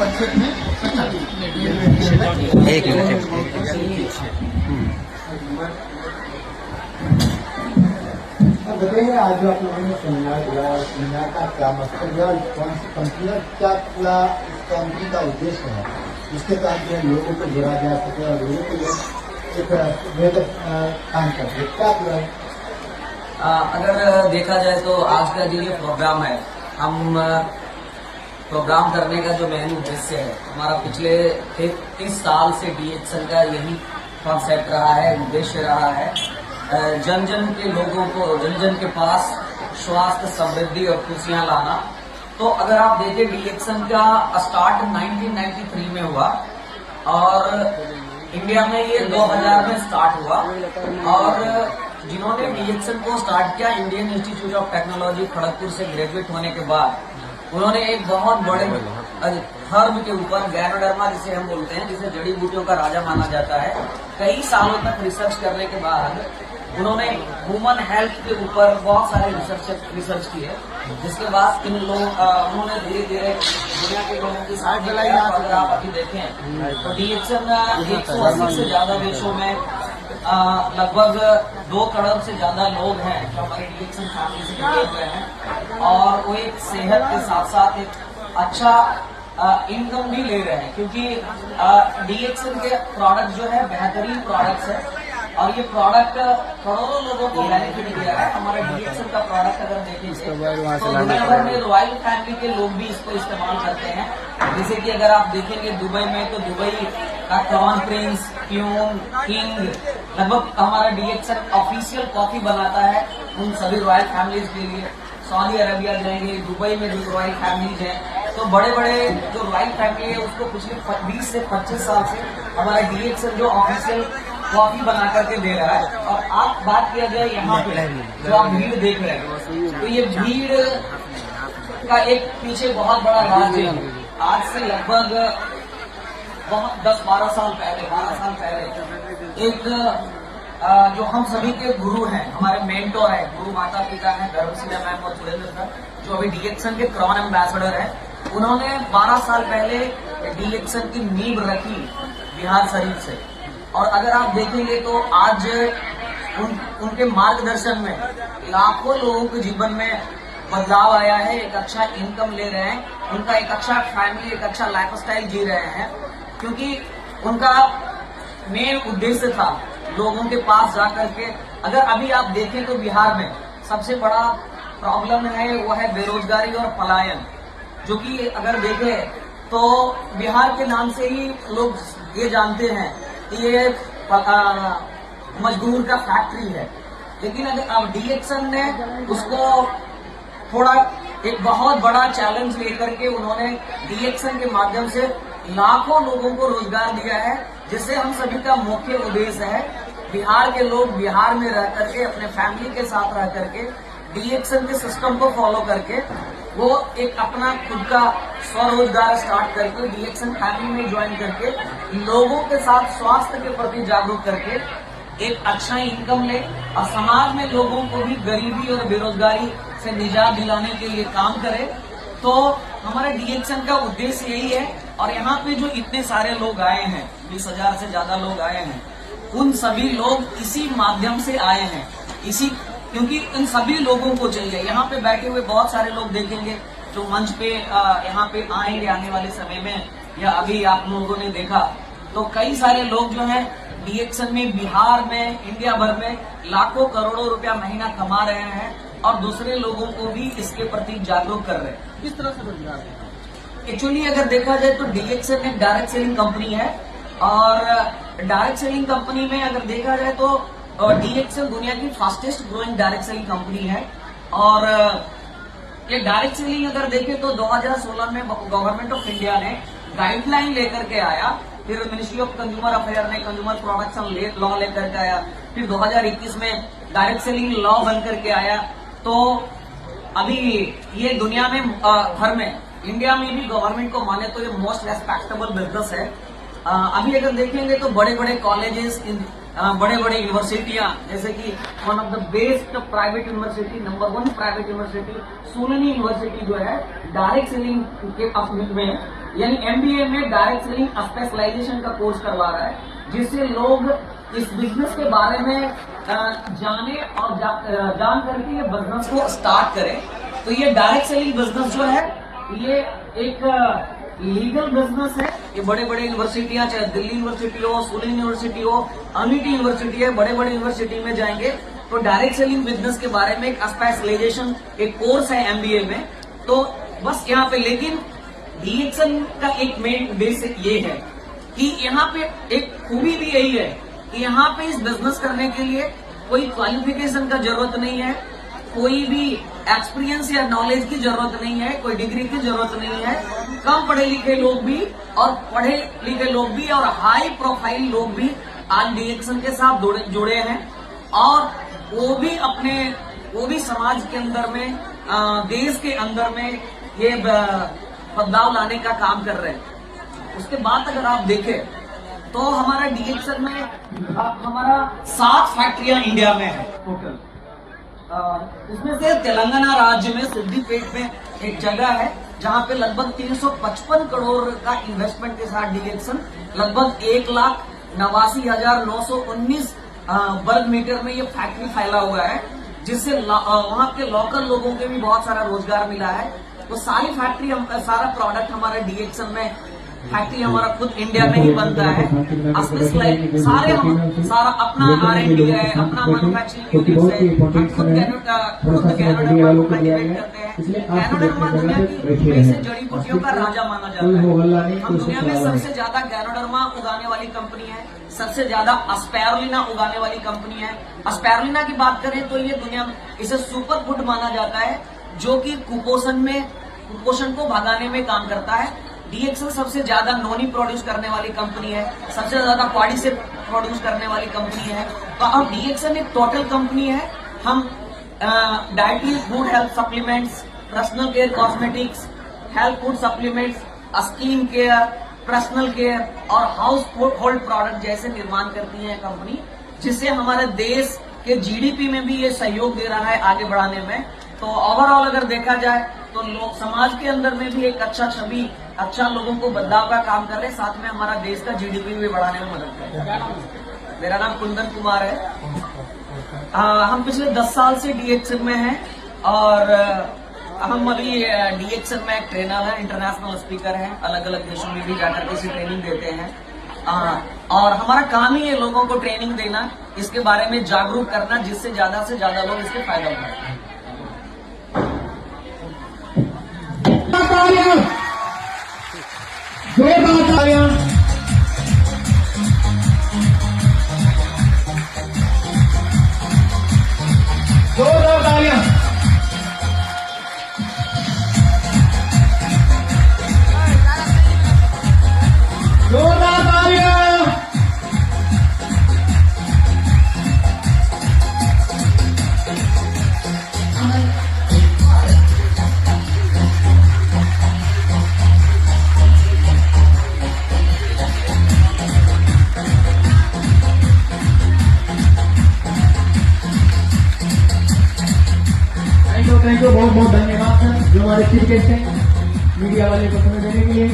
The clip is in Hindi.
संक्षेप में एक मिनट बताइए, आज जो आप लोगों ने सेमिनार दिया, सेमिनार का क्या मकसद है और कौन सी कंपनी और क्या पूरा इस कंपनी का उद्देश्य है, जिसके तहत जो है लोगों को जोड़ा जा सके और लोगों के लिए एक बेहतर काम कर सके, क्या पूरा है? अगर देखा जाए तो आज का जो ये प्रोग्राम है, हम प्रोग्राम करने का जो मेन उद्देश्य है, हमारा पिछले 30 साल से डीएक्सएल का यही कॉन्सेप्ट रहा है, उद्देश्य रहा है, जन जन के लोगों को, जन जन के पास स्वास्थ्य, समृद्धि और खुशियां लाना। तो अगर आप देखें, डीएक्सएल का स्टार्ट 1993 में हुआ और इंडिया में ये 2000 में स्टार्ट हुआ। और जिन्होंने डीएक्सएल को स्टार्ट किया, Indian institute of technology Kharagpur से ग्रेजुएट होने के बाद, उन्होंने एक बहुत बड़े हर्ब के ऊपर, गैनोडर्मा जिसे हम बोलते हैं, जिसे जड़ी बूटियों का राजा माना जाता है, कई सालों तक रिसर्च करने के बाद उन्होंने ह्यूमन हेल्थ के ऊपर बहुत सारे रिसर्च किए, जिसके बाद उन्होंने धीरे धीरे दुनिया के लोगों की साथ अगर आप अभी देखें तो डीएक्सएल 180 से ज्यादा देशों में लगभग 2 करोड़ से ज्यादा लोग हैं जो हमारे डीएक्सएल फैमिली से जुड़े हुए हैं, और वो एक सेहत के साथ साथ एक अच्छा इनकम भी ले रहे हैं, क्योंकि डीएक्सएल के प्रोडक्ट जो है बेहतरीन प्रोडक्ट्स है और ये प्रोडक्ट करोड़ों लोगों को बेनिफिट दिया है। हमारा डीएक्सएल का प्रोडक्ट अगर देखेंगे तो दुनिया भर में रॉयल फैमिली के लोग भी इसको इस्तेमाल करते हैं। जैसे कि अगर आप देखेंगे दुबई में, तो दुबई का क्रॉन प्रिंस, किंग, लगभग हमारा डीएक्सएल ऑफिशियल कॉफी बनाता है उन सभी रॉयल फैमिलीज के लिए। सऊदी अरबिया जाएंगे, दुबई में जो रॉयल फैमिलीज हैं, तो बड़े बड़े जो रॉयल फैमिली है उसको पिछले 20 से 25 साल से हमारा डीएक्सएल जो ऑफिशियल कॉफी बना करके दे रहा है। और आप बात किया जाए यहाँ पे जो आप भीड़ देख रहे हैं, तो ये भीड़ का एक पीछे बहुत बड़ा राज है। आज से लगभग 10-12 साल पहले एक जो हम सभी के गुरु हैं, हमारे मेंटोर हैं, गुरु माता पिता हैं, धर्मशिला मैम और सुरेंद्र सर, जो अभी डीएक्सएल के क्रॉन एम्बेसडर हैं, उन्होंने 12 साल पहले डीएक्सएल की नींव रखी बिहार शरीफ से। और अगर आप देखेंगे तो आज उनके मार्गदर्शन में लाखों लोगों के जीवन में बदलाव आया है, एक अच्छा इनकम ले रहे हैं, उनका एक अच्छा फैमिली, एक अच्छा लाइफस्टाइल जी रहे हैं, क्योंकि उनका मेन उद्देश्य था लोगों के पास जाकर के। अगर अभी आप देखें तो बिहार में सबसे बड़ा प्रॉब्लम है वो है बेरोजगारी और पलायन, जो कि अगर देखें तो बिहार के नाम से ही लोग ये जानते हैं कि ये मजदूर का फैक्ट्री है। लेकिन अगर अब डीएक्सएल ने उसको थोड़ा एक बहुत बड़ा चैलेंज लेकर के उन्होंने डीएक्सएल के माध्यम से लाखों लोगों को रोजगार दिया है, जिससे हम सभी का मुख्य उद्देश्य है बिहार के लोग बिहार में रह करके, अपने फैमिली के साथ रह करके, डीएक्सएल के सिस्टम को फॉलो करके वो एक अपना खुद का स्वरोजगार स्टार्ट करके डीएक्सएल फैमिली में ज्वाइन करके लोगों के साथ स्वास्थ्य के प्रति जागरूक करके एक अच्छा इनकम ले और समाज में लोगों को भी गरीबी और बेरोजगारी से निजात दिलाने के लिए काम करे। तो हमारे डीएक्सएल का उद्देश्य यही है। और यहाँ पे जो इतने सारे लोग आए हैं, 20,000 से ज्यादा लोग आए हैं, उन सभी लोग इसी माध्यम से आए हैं, क्योंकि इन सभी लोगों को चाहिए। यहाँ पे बैठे हुए बहुत सारे लोग देखेंगे जो मंच पे यहाँ पे आएंगे आने वाले समय में, या अभी आप लोगों ने देखा तो कई सारे लोग जो हैं डीएक्सएल में, बिहार में, इंडिया भर में लाखों करोड़ों रुपया महीना कमा रहे हैं और दूसरे लोगों को भी इसके प्रति जागरूक कर रहे हैं। किस तरह से रोजगार? एक्चुअली अगर देखा जाए तो डीएक्सएल एक डायरेक्ट सेलिंग कंपनी है, और डायरेक्ट सेलिंग कंपनी में अगर देखा जाए तो डीएक्सएल दुनिया की fastest growing direct selling company है। और ये डायरेक्ट सेलिंग अगर देखें तो 2016 में गवर्नमेंट ऑफ इंडिया ने गाइडलाइन लेकर के आया, फिर मिनिस्ट्री ऑफ कंज्यूमर अफेयर ने कंज्यूमर प्रोडक्शन लॉ लेकर के आया, फिर 2021 में डायरेक्ट सेलिंग लॉ बन करके आया। तो अभी ये दुनिया में भर में, इंडिया में भी गवर्नमेंट को माने तो ये मोस्ट रेस्पेक्टेबल बिजनेस है। अभी अगर देखेंगे तो बड़े बड़े कॉलेजेस बड़े बड़े यूनिवर्सिटियां, जैसे कि one of the best private university, number 1 private university सोलनी यूनिवर्सिटी जो है डायरेक्ट सेलिंग के में यानी एमबीए में डायरेक्ट सेलिंग स्पेशलाइजेशन का कोर्स करवा रहा है, जिससे लोग इस बिजनेस के बारे में जाने और जान करके ये बिजनेस को स्टार्ट करें। तो ये डायरेक्ट सेलिंग बिजनेस जो है ये एक लीगल बिजनेस है। ये बड़े बड़े यूनिवर्सिटियां, चाहे दिल्ली यूनिवर्सिटी हो, सोलन यूनिवर्सिटी हो, अमिटी यूनिवर्सिटी है, बड़े बड़े यूनिवर्सिटी में जाएंगे तो डायरेक्ट सेलिंग बिजनेस के बारे में एक स्पेशलाइजेशन एक कोर्स है एमबीए में। तो बस यहाँ पे लेकिन डीएक्सन का एक मेन बेसिक ये है कि यहाँ पे एक खूबी भी यही है कि यहाँ पे इस बिजनेस करने के लिए कोई क्वालिफिकेशन का जरूरत नहीं है, कोई भी एक्सपीरियंस या नॉलेज की जरूरत नहीं है, कोई डिग्री की जरूरत नहीं है। कम पढ़े लिखे लोग भी और पढ़े लिखे लोग भी और हाई प्रोफाइल लोग भी आज डीएक्सन के साथ जुड़े हैं और वो भी समाज के अंदर में, देश के अंदर में ये बदलाव लाने का काम कर रहे हैं। उसके बाद अगर आप देखें तो हमारा डीएक्सन में हमारा 7 फैक्ट्रियां इंडिया में है टोटल। उसमें से तेलंगाना राज्य में सिद्दीपेट में एक जगह है जहां पे लगभग 355 करोड़ का इन्वेस्टमेंट के साथ डीएक्सन लगभग 1,89,919 वर्ग मीटर में ये फैक्ट्री फैला हुआ है, जिससे वहां के लोकल लोगों के भी बहुत सारा रोजगार मिला है। वो सारी फैक्ट्री सारा प्रोडक्ट हमारे डीएक्सन में फैक्ट्री हमारा खुद इंडिया में ही बनता है। सारा अपना R&D है, अपना मैन्युफैक्चरिंग यूनिट्स है, हम खुद कैनोडर्मा कल्टीवेट करते हैं। कैनोडर्मा दुनिया की ऐसे जड़ी बूटियों का राजा माना जाता है। हम दुनिया में सबसे ज्यादा कैनोडर्मा उगाने वाली कंपनी है, सबसे ज्यादा स्पाइरुलिना उगाने वाली कंपनी है। स्पाइरुलिना की बात करें तो ये दुनिया में इसे सुपर फूड माना जाता है, जो कि कुपोषण को भगाने में काम करता है। डीएक्सन सबसे ज्यादा नोनी प्रोड्यूस करने वाली कंपनी है, सबसे ज्यादा क्वाडिसेप प्रोड्यूस करने वाली कंपनी है। तो अब डीएक्सन एक टोटल कंपनी है। हम dietary food health supplements, personal care cosmetics, health food supplements, skin care, personal care और हाउस होल्ड प्रोडक्ट जैसे निर्माण करती है कंपनी, जिससे हमारे देश के जीडीपी में भी ये सहयोग दे रहा है आगे बढ़ाने में। तो ओवरऑल अगर देखा जाए तो लोग समाज के अंदर में भी एक अच्छा छवि, अच्छा लोगों को बदलाव का काम कर रहे हैं, साथ में हमारा देश का जीडीपी भी बढ़ाने में मदद कर रहे हैं। मेरा नाम कुंदन कुमार है। हम पिछले 10 साल से डीएक्सन में हैं और हम अभी डीएक्सन में एक ट्रेनर है, इंटरनेशनल स्पीकर हैं, अलग अलग देशों में भी जाकर के इसी ट्रेनिंग देते हैं। और हमारा काम ही है लोगों को ट्रेनिंग देना, इसके बारे में जागरूक करना, जिससे ज्यादा से ज्यादा लोग इसके फायदा उठाएं। थैंक यू, बहुत बहुत धन्यवाद सर जो हमारे चीफ गेस्ट हैं मीडिया वाले को समय देने के लिए।